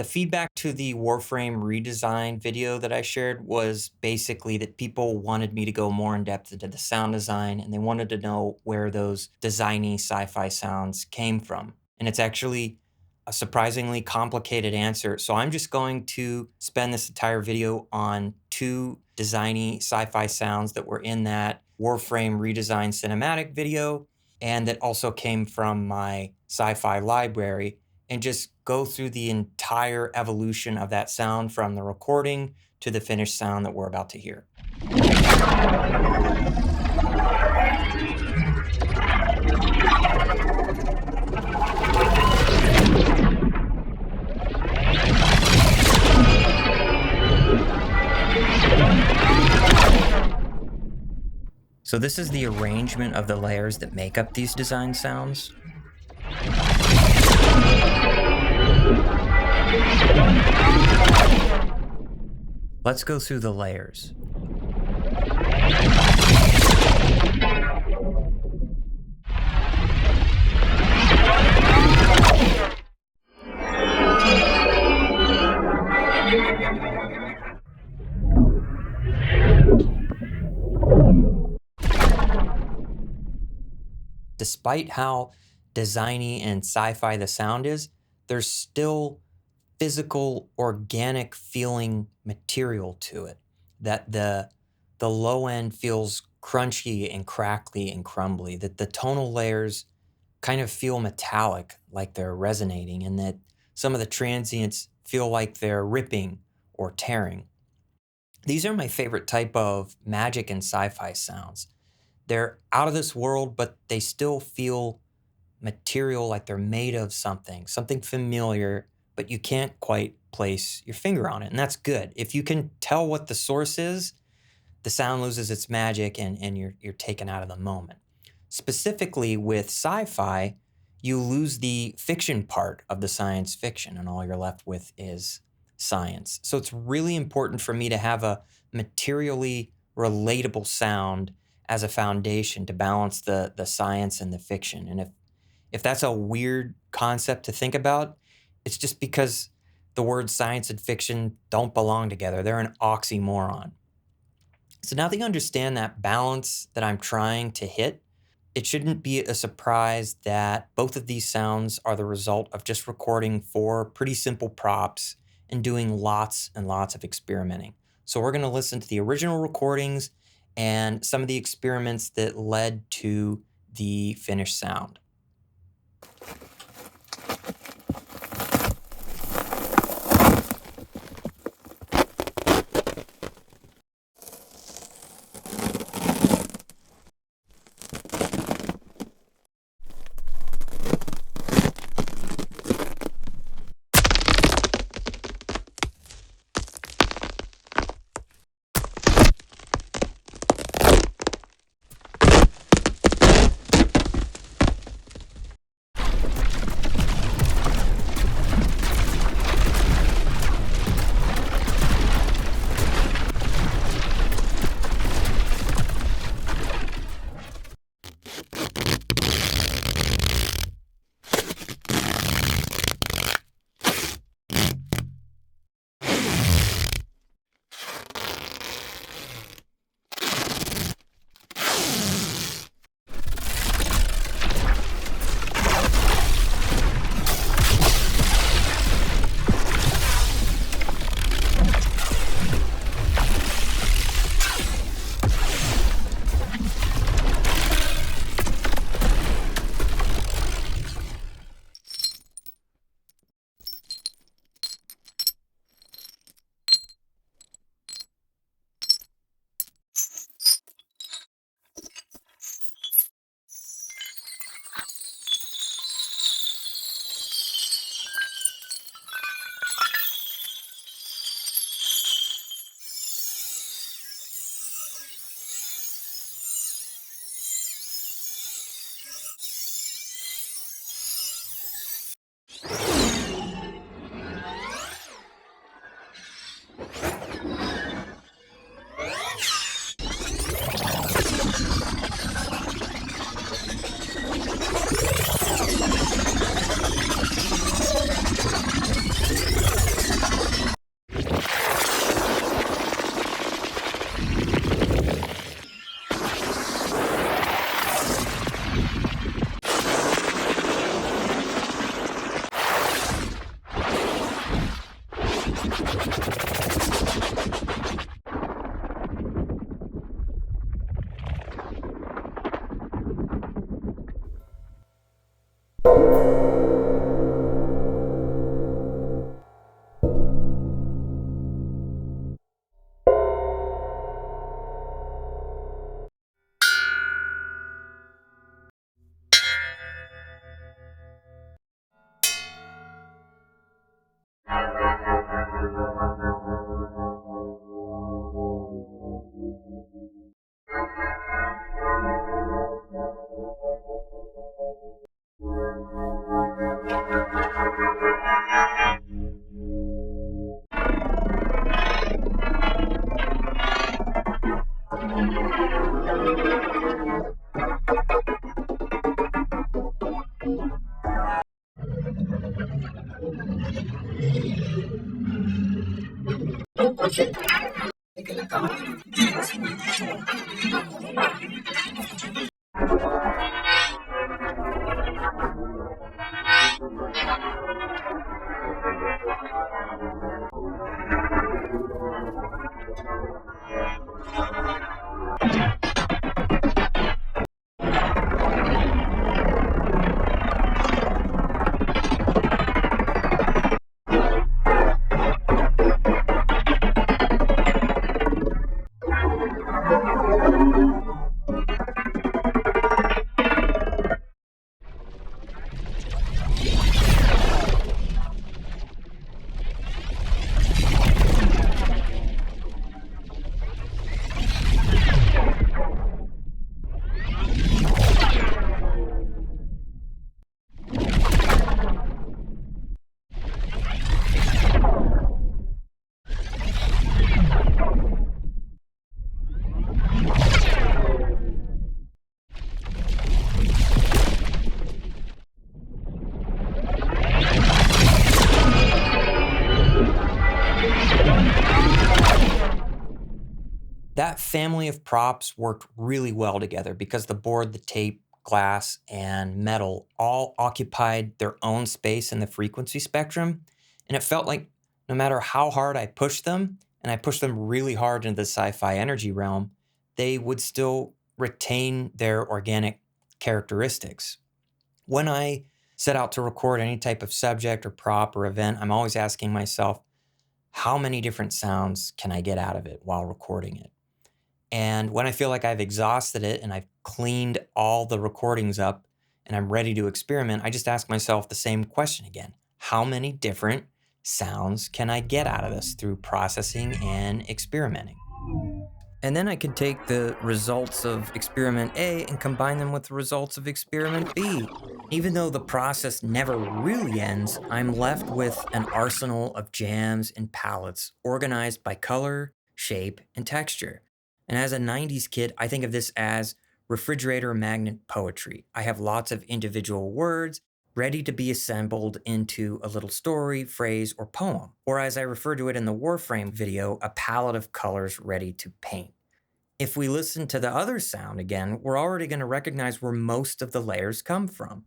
The feedback to the Warframe redesign video that I shared was basically that people wanted me to go more in depth into the sound design and they wanted to know where those designy sci-fi sounds came from. And it's actually a surprisingly complicated answer. So I'm just going to spend this entire video on two designy sci-fi sounds that were in that Warframe redesign cinematic video and that also came from my sci-fi library, and just go through the entire evolution of that sound from the recording to the finished sound that we're about to hear. So this is the arrangement of the layers that make up these design sounds. Let's go through the layers. Despite how designy and sci-fi the sound is, there's still physical, organic feeling material to it. That the low end feels crunchy and crackly and crumbly, that the tonal layers kind of feel metallic, like they're resonating, and that some of the transients feel like they're ripping or tearing. These are my favorite type of magic and sci-fi sounds. They're out of this world, but they still feel material, like they're made of something familiar, but you can't quite place your finger on it. And that's good. If you can tell what the source is, the sound loses its magic and you're taken out of the moment. Specifically with sci-fi, you lose the fiction part of the science fiction and all you're left with is science. So it's really important for me to have a materially relatable sound as a foundation to balance the science and the fiction. And if that's a weird concept to think about, it's just because the words science and fiction don't belong together. They're an oxymoron. So now that you understand that balance that I'm trying to hit, it shouldn't be a surprise that both of these sounds are the result of just recording 4 pretty simple props and doing lots and lots of experimenting. So we're going to listen to the original recordings and some of the experiments that led to the finished sound. That family of props worked really well together because the board, the tape, glass, and metal all occupied their own space in the frequency spectrum. And it felt like no matter how hard I pushed them, and I pushed them really hard into the sci-fi energy realm, they would still retain their organic characteristics. When I set out to record any type of subject or prop or event, I'm always asking myself, how many different sounds can I get out of it while recording it? And when I feel like I've exhausted it and I've cleaned all the recordings up and I'm ready to experiment, I just ask myself the same question again. How many different sounds can I get out of this through processing and experimenting? And then I can take the results of experiment A and combine them with the results of experiment B. Even though the process never really ends, I'm left with an arsenal of jams and palettes organized by color, shape, and texture. And as a 90s kid, I think of this as refrigerator magnet poetry. I have lots of individual words ready to be assembled into a little story, phrase, or poem. Or as I refer to it in the Warframe video, a palette of colors ready to paint. If we listen to the other sound again, we're already going to recognize where most of the layers come from.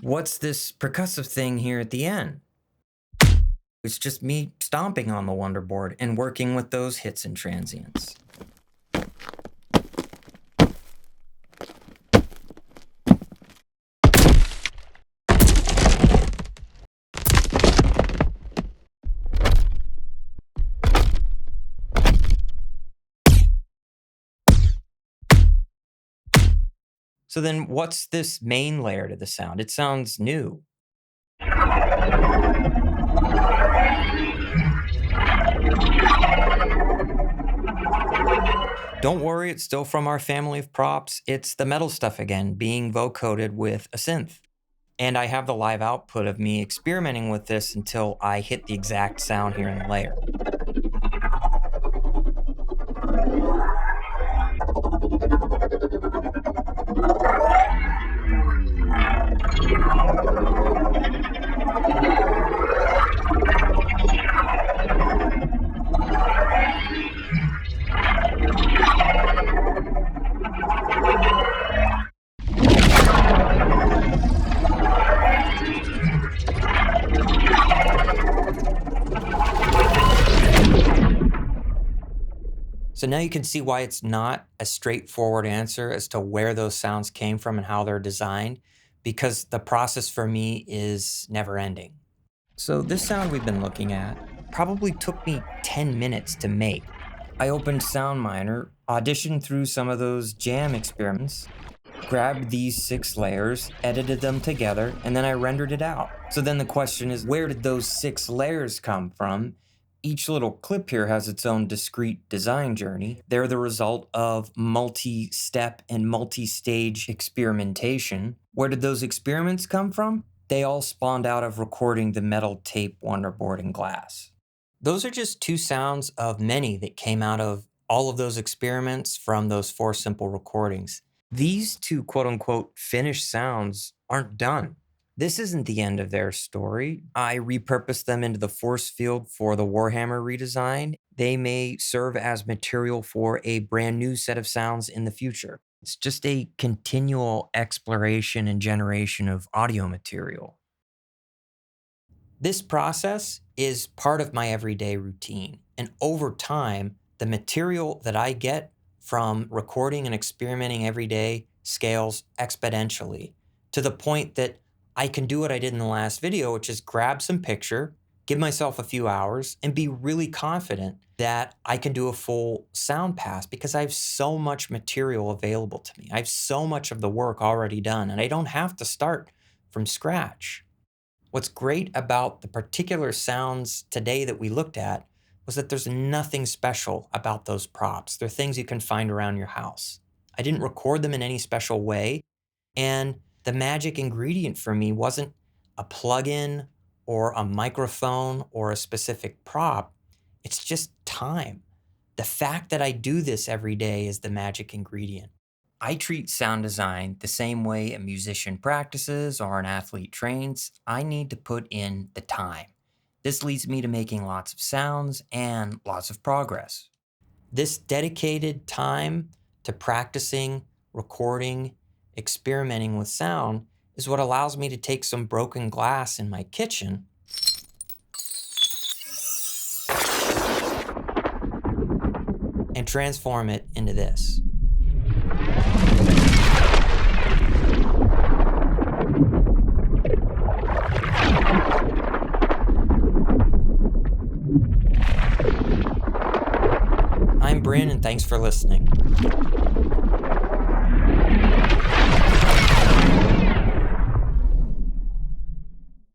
What's this percussive thing here at the end? It's just me stomping on the Wonderboard and working with those hits and transients. So then what's this main layer to the sound? It sounds new. Don't worry, it's still from our family of props. It's the metal stuff again, being vocoded with a synth. And I have the live output of me experimenting with this until I hit the exact sound here in the layer. So now you can see why it's not a straightforward answer as to where those sounds came from and how they're designed, because the process for me is never ending. So this sound we've been looking at probably took me 10 minutes to make. I opened SoundMiner, auditioned through some of those jam experiments, grabbed these 6 layers, edited them together, and then I rendered it out. So then the question is, where did those 6 layers come from? Each little clip here has its own discrete design journey. They're the result of multi-step and multi-stage experimentation. Where did those experiments come from? They all spawned out of recording the metal tape wonderboard in glass. Those are just 2 sounds of many that came out of all of those experiments from those 4 simple recordings. These 2 quote-unquote finished sounds aren't done. This isn't the end of their story. I repurposed them into the force field for the Warhammer redesign. They may serve as material for a brand new set of sounds in the future. It's just a continual exploration and generation of audio material. This process is part of my everyday routine. And over time, the material that I get from recording and experimenting every day scales exponentially to the point that I can do what I did in the last video, which is grab some picture, give myself a few hours, and be really confident that I can do a full sound pass because I have so much material available to me. I have so much of the work already done, and I don't have to start from scratch. What's great about the particular sounds today that we looked at was that there's nothing special about those props. They're things you can find around your house. I didn't record them in any special way, and the magic ingredient for me wasn't a plugin or a microphone or a specific prop. It's just time. The fact that I do this every day is the magic ingredient. I treat sound design the same way a musician practices or an athlete trains. I need to put in the time. This leads me to making lots of sounds and lots of progress. This dedicated time to practicing, recording, experimenting with sound is what allows me to take some broken glass in my kitchen and transform it into this. I'm Brin, and thanks for listening.